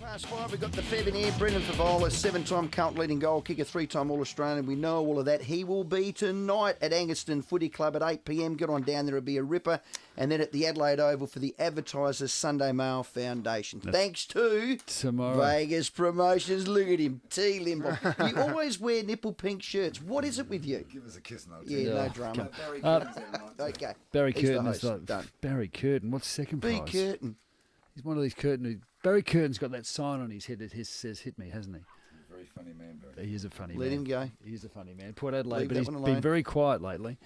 Past 5, we've got the Fev in here, Brendan Fevola, 7-time current leading goal kicker, 3-time All-Australian. We know all of that. He will be tonight at Angaston Footy Club at 8 p.m. Get on down there, it'll be a ripper. And then at the Adelaide Oval for the Advertisers Sunday Mail Foundation. Thanks to tomorrow. Vegas Promotions. Look at him, T. Limbaugh. You always wear nipple pink shirts. What is it with you? Give us a kiss, no. Yeah, no drama. Barry Curtin's there tonight. Okay. Barry He's the Curtin host. is like Done. Barry Curtin. What's second B. prize? Curtin. He's one of these Curtin. Barry Curtin's got that sign on his head that says "Hit me," hasn't he? Very funny man, Barry. He is a funny man. Let him go. He is a funny man. Port Adelaide, Leave but that he's one been alone. very quiet lately.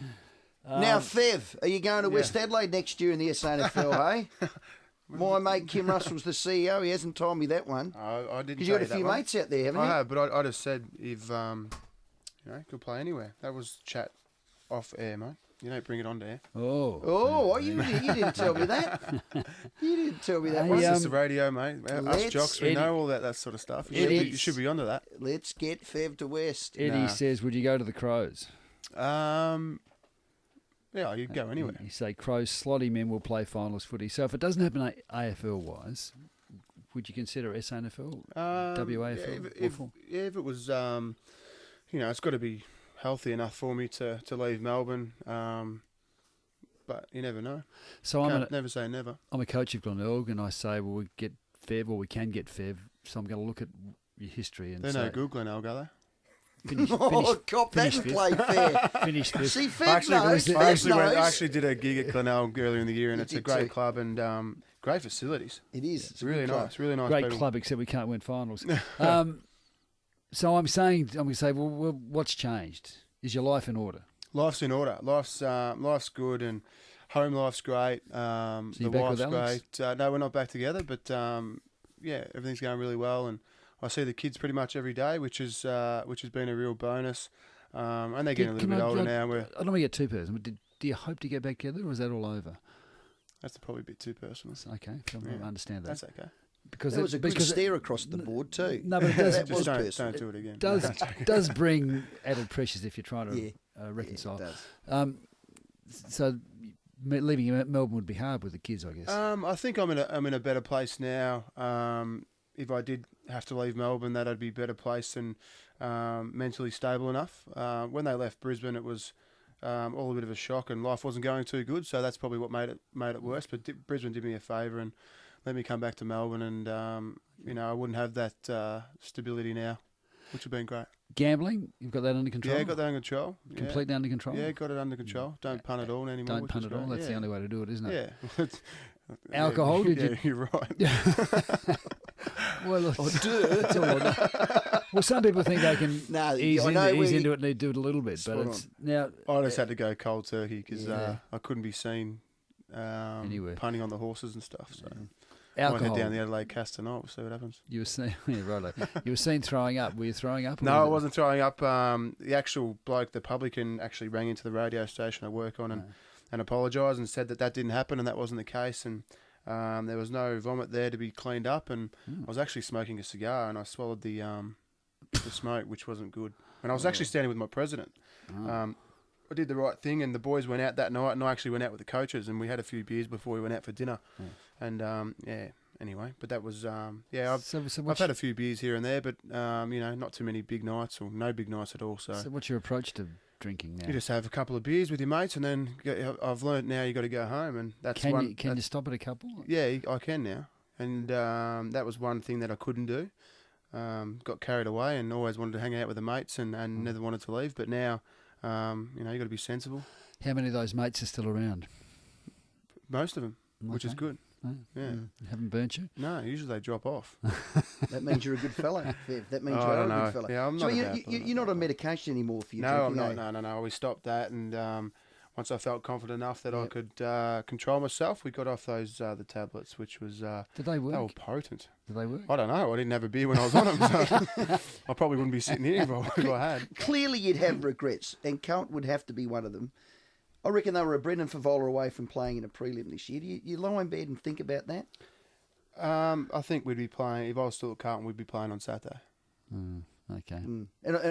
Now, Fev, are you going to West Adelaide next year in the SANFL, hey? My mate Kim Russell's the CEO. He hasn't told me that one. I didn't. Because you got a few mates out there, haven't you? I have, but I just said if could play anywhere. That was chat off air, mate. You don't bring it on to air. Oh, you didn't tell me that. You didn't tell me that Hey, one. It's just the radio, mate. Us let's- jocks, we know all that sort of stuff. You should be onto that. Let's get Fev to West. Eddie says, "Would you go to the Crows?" Yeah, you'd go anywhere. You say Crows slotty men will play finals footy. So if it doesn't happen AFL wise, would you consider SANFL, WAFL? If it was, it's got to be healthy enough for me to leave Melbourne. But you never know. So never say never. I'm a coach of Glenelg, and I say, well, we get Fev, or we can get Fev. So I'm going to look at your history and They're say, no good, Glenelg, are they? Cop that and play fair. Finish fifth. See, Fev knows. I actually did a gig at Glenelg earlier in the year, and it's a great club and great facilities. It is. It's really nice. Really nice. Great people. club, except we can't win finals. So I'm going to say, well, what's changed? Is your life in order? Life's in order. Life's good, and home life's great. So the you're back wife's with Alex? great. No, we're not back together, but everything's going really well, and I see the kids pretty much every day, which has been a real bonus. And they're getting a little bit older now. I don't want to get too personal. But do you hope to get back together, or is that all over? That's probably a bit too personal. Okay, I understand that. That's okay. Because That was a good stare across the board too. No, but it does. That was Just personal. don't do it again. does bring added pressures if you're trying to reconcile. Yeah, it does. So leaving Melbourne would be hard with the kids, I guess. I think I'm in a better place now. If I did have to leave Melbourne, that'd be a better place and mentally stable enough. When they left Brisbane, it was all a bit of a shock, and life wasn't going too good. So that's probably what made it worse. But Brisbane did me a favour and let me come back to Melbourne, and I wouldn't have that stability now, which would have been great. Gambling, you've got that under control? Yeah, got that under control. Completely under control? Yeah, got it under control. Don't punt at all anymore. Don't punt at all. That's the only way to do it, isn't it? Yeah. Alcohol, did you? You're right. Well, it's all well, some people think they can ease into it and they do it a little bit, but it's now. I just had to go cold turkey because I couldn't be seen anywhere punting on the horses and stuff. So alcohol. I might head down the Adelaide Cast tonight. We'll see what happens. You were seen, You were seen throwing up. Were you throwing up? No, I wasn't throwing up. The actual bloke, the publican, actually rang into the radio station I work on and apologised and said that didn't happen and that wasn't the case, and there was no vomit there to be cleaned up, and I was actually smoking a cigar and I swallowed the smoke, which wasn't good. And I was actually standing with my president. I did the right thing, and the boys went out that night, and I actually went out with the coaches, and we had a few beers before we went out for dinner. And anyway, but that was I've had a few beers here and there, but not too many big nights or no big nights at all. So what's your approach to drinking now? You just have a couple of beers with your mates, and then I've learned now you got to go home, and that's Can you stop at a couple? Yeah, I can now, and that was one thing that I couldn't do. Got carried away and always wanted to hang out with the mates and never wanted to leave, but now you got to be sensible. How many of those mates are still around? Most of them, which is good. Yeah. Haven't burnt you? No, usually they drop off. That means you're a good fella, Fev. That means you are a good fella. Yeah, I'm so not you're not on medication anymore for your No, drinking, I'm not. No. We stopped that, and once I felt confident enough that I could control myself, we got off those the tablets, which was did they work? They were potent. Did they work? I don't know. I didn't have a beer when I was on them, so I probably wouldn't be sitting here if I had. Clearly, you'd have regrets, and Count would have to be one of them. I reckon they were a Brendan Fevola away from playing in a prelim this year. Do you lie in bed and think about that? I think we'd be playing, if I was still at Carlton, we'd be playing on Saturday. Okay. And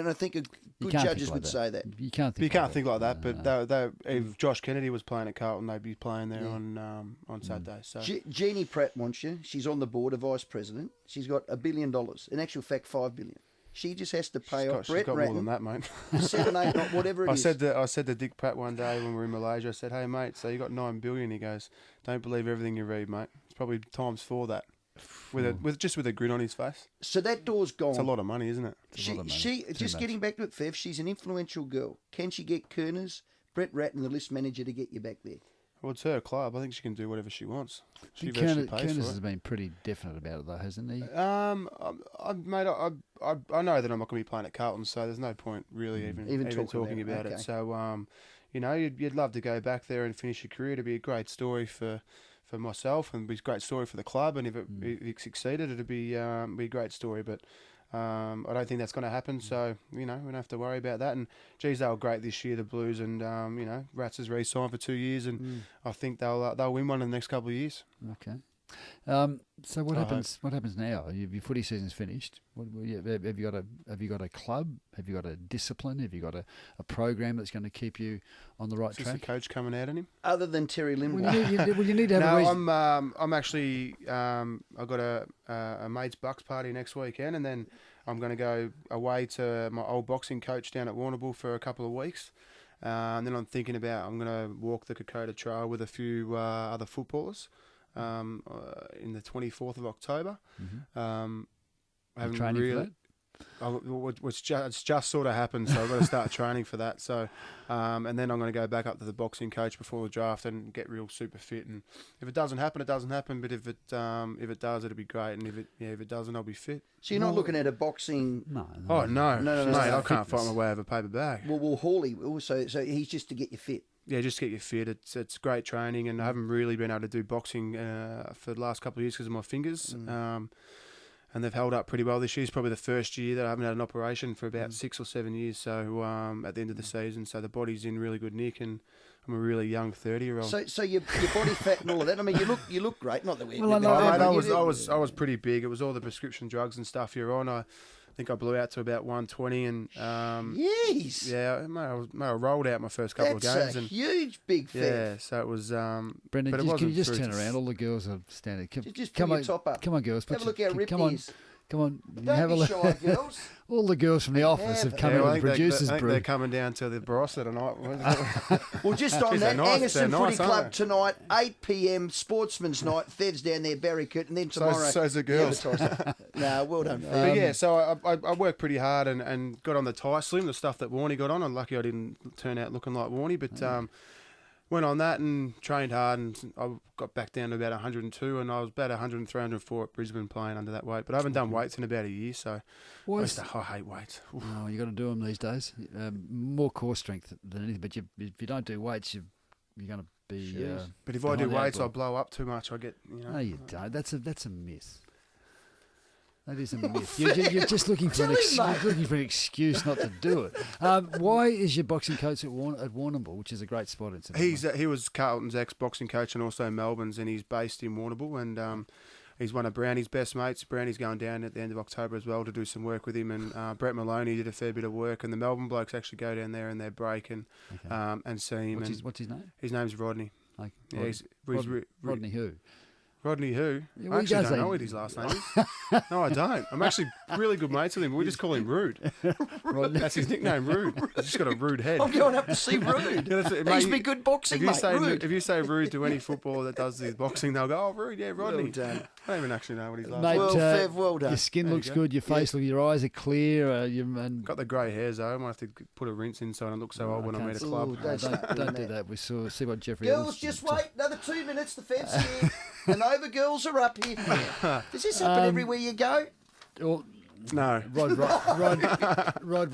I think good can't judges think like would that. say that. You can't think. You can't think like that, but if Josh Kennedy was playing at Carlton, they'd be playing there on Saturday. So Jeannie Pratt wants you. She's on the board, a vice president. She's got $1 billion. In actual fact, $5 billion. She just has to pay off she's Brett got more than Ratton that, mate. 7, 8, not whatever it is. I said to Dick Pratt one day when we were in Malaysia, I said, "Hey mate, so you got $9 billion?" He goes, "Don't believe everything you read, mate. It's probably times 4 that." With a grin on his face. So that door's gone. It's a lot of money, isn't it? She just getting back to it, Fev. She's an influential girl. Can she get Kerners, Brett Ratton, the list manager, to get you back there? Well, it's her club. I think she can do whatever she wants. She Kerners pays for has it. been pretty definite about it, though, hasn't he? I know that I'm not going to be playing at Carlton, so there's no point really even talking about it. So, you'd love to go back there and finish your career. It'd be a great story for myself, and it'd be a great story for the club. And if it succeeded, it'd be a great story. But I don't think that's going to happen. So we don't have to worry about that. And geez, they were great this year, the Blues, and Rats has re-signed for 2 years, and I think they'll win one in the next couple of years. Okay. So what happens? What happens now? Your footy season's finished. Have you got a club? Have you got a discipline? Have you got a program that's going to keep you on the right Is track? the coach coming out at him? Other than Terry Limble. You need to have a reason. I'm actually I've got a mate's bucks party next weekend, and then I'm going to go away to my old boxing coach down at Warrnambool for a couple of weeks. And then I'm thinking about I'm going to walk the Kokoda Trail with a few other footballers. In the 24th of October. I haven't training really. for It's just sort of happened, so I've got to start training for that. So, and then I'm going to go back up to the boxing coach before the draft and get real super fit. And if it doesn't happen, it doesn't happen. But if it does, it'll be great. And if it doesn't, I'll be fit. So you're not looking at a boxing. No. Oh no, No. mate! I can't fight my way out of a paper bag. Well, Hawley also. So he's just to get you fit. Yeah, just to get you fit. It's great training, and I haven't really been able to do boxing for the last couple of years because of my fingers. And they've held up pretty well this year. It's probably the first year that I haven't had an operation for about 6 or 7 years. So at the end of the season, so the body's in really good nick, and I'm a really young 30-year-old. So your body fat and all of that. I mean, you look great. Not that we. Well, I know, Mate, but I was pretty big. It was all the prescription drugs and stuff you're on. I think I blew out to about 120, and Jeez. yeah, I rolled out my first couple of games. That's a And huge big fit. yeah, so it was. Brendan, but it can wasn't you just through turn to- around? All the girls are standing. Just pull your top up. Come on, girls. Have a look how ripped come he on. is. Come on. Don't Have a be look. shy, girls. All the girls from the office have come Yeah, in well, to the producers' I think brew. they're coming down to the Barossa tonight. Well, just on Jeez, that, they're nice, Angerson they're Footy nice, Club aren't they? tonight, 8 p.m, Sportsman's Night. Fev's down there, Barricade, and then tomorrow. So's the girls. No, well done, Fev. But yeah, so I worked pretty hard and got on the tie slim, the stuff that Warney got on. I'm lucky I didn't turn out looking like Warney, but went on that and trained hard, and I got back down to about 102, and I was about 103, 104 at Brisbane playing under that weight. But I haven't done weights in about a year, so I hate weights. Oof. Oh, you got to do them these days. More core strength than anything. But if you don't do weights, you're going to be. But if I do behind the weights, eight I ball. blow up too much. I get, No, you don't. That's a myth. That is a myth. You're just looking for an excuse not to do it. Why is your boxing coach at Warrnambool, which is a great spot in Sydney? He was Carlton's ex-boxing coach and also Melbourne's, and he's based in Warrnambool, and he's one of Brownie's best mates. Brownie's going down at the end of October as well to do some work with him, and Brett Maloney did a fair bit of work, and the Melbourne blokes actually go down there in their break and see him. What's his name? His name's Rodney. Like, Yeah, Rodney who? Rodney who? Yeah, I well, he actually does don't that. know what his last name is. No, I don't. I'm actually really good mates with him, but we just call him Rude. That's his nickname, Rude. He's just got a rude head. I'm going up to see Rude. Yeah, that's it, He's mate. been good boxing, mate. Rude. If you say Rude to any footballer that does his boxing, they'll go, "Oh, Rude, yeah, Rodney." Well done. I don't even actually know what his last Mate, name is. Well, Fev, well done. Your skin There you looks go. good. Your face, your eyes are clear. And Got the grey hairs though. I might have to put a rinse in so I don't look so old when I'm at a club. Ooh, don't do that. We see what Jeffrey. Girls, Ellis- just wait another 2 minutes. The Fev's here. The Nova girls are up here. Does this happen everywhere you go? Well, No. Rod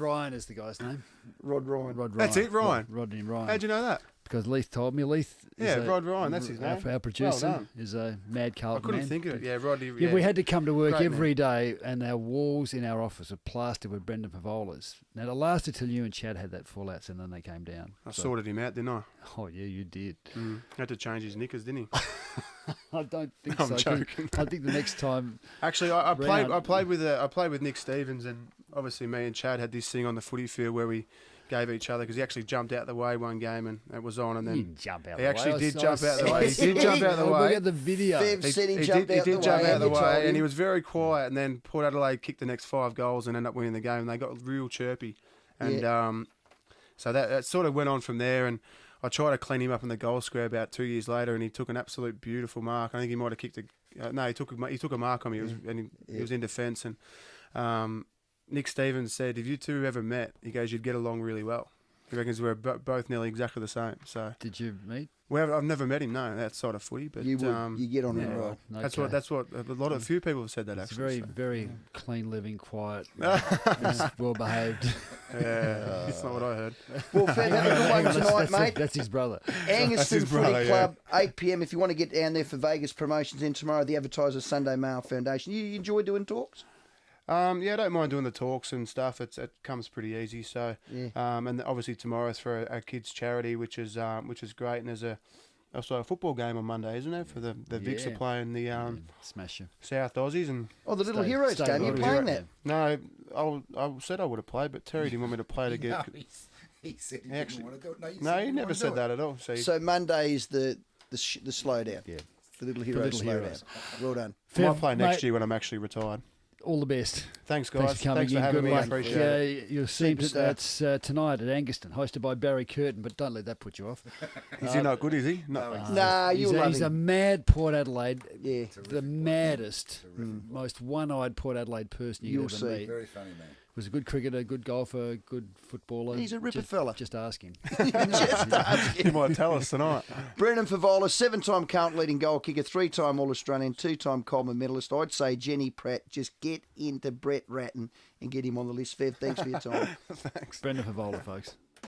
Ryan is the guy's name. Rod Ryan. Rod Ryan. That's it, Ryan. Rodney Ryan. How'd you know that? Because Leith told me. Leith. Yeah, is Rod Ryan, that's his name. Our producer Well done. is a mad I Carlton couldn't man. think of it. Yeah, Rodney. Yeah, we had to come to work Great every day, and our walls in our office were plastered with Brendan Fevolas. Now, it lasted till you and Chad had that fallout, and then they came down. I sorted him out, didn't I? Oh, yeah, you did. Had to change his knickers, didn't he? I don't think I'm so. joking. I think the next time... Actually, I played with Nick Stevens, and obviously me and Chad had this thing on the footy field where we gave each other, because he actually jumped out the way one game and it was on, and He then didn't jump out he the actually way. did I jump out the way. He saw- did jump out the Look way. at the video. Fev said he jumped he out did the jump way, out the and you told way, him. and he was very quiet. And then Port Adelaide kicked the next 5 goals and ended up winning the game. And they got real chirpy, and so that sort of went on from there. And I tried to clean him up in the goal square about 2 years later, and he took an absolute beautiful mark. I think he might have kicked a no, he took a mark on me. He was in defence, and Nick Stevens said, if you two ever met, he goes, you'd get along really well. He reckons we're both nearly exactly the same. So Did you meet? I've never met him, no, outside of footy, but You would. You get on it right. that's what a few people have said that It's actually. very clean living, quiet, well behaved. Yeah, that's not what I heard. Well, Fev, have a good one tonight, mate. That's his brother. Angaston his brother, Footy yeah. Club, 8 p.m. If you want to get down there for Vegas promotions in tomorrow, the Advertiser Sunday Mail Foundation. You enjoy doing talks? Yeah, I don't mind doing the talks and stuff. It comes pretty easy. So, Yeah. And obviously tomorrow's for a kids charity, which is great. And there's also a football game on Monday, isn't there? For the Vics are Yeah. playing the Smash you. South Aussies, and Oh, the Little Stay- Heroes stay game. You're Little playing Hero- that? no, I said I would have played, but Terry didn't want me to play to get. He said he Actually- didn't want to do it. No, you No, said he you never wanted to said do that at all. So, So Monday is the slowdown. Yeah. The Little Heroes Little slowdown. Heroes. Well done. I might Fev, play next mate, year when I'm actually retired. All the best. Thanks, guys. Thanks for coming Thanks for in. having Good me. I luck. appreciate Yeah, it. you'll see Superstar. that's tonight at Angaston, hosted by Barry Curtin. But don't let that put you off. Is he not good? Is he? No. Nah, he's, you'll love he's a him. mad Port Adelaide. Yeah. The maddest, most one-eyed Port Adelaide person You'll you'll ever see. meet. Very funny, man. Was a good cricketer, good golfer, good footballer. He's a ripper just, fella. Just ask him. Just ask He him. might tell us tonight. Brendan Fevola, 7-time current leading goal kicker, 3-time All-Australian, 2-time Coleman medalist. I'd say Jenny Pratt, just get into Brett Ratton and get him on the list. Fev, thanks for your time. Brendan Fevola, folks.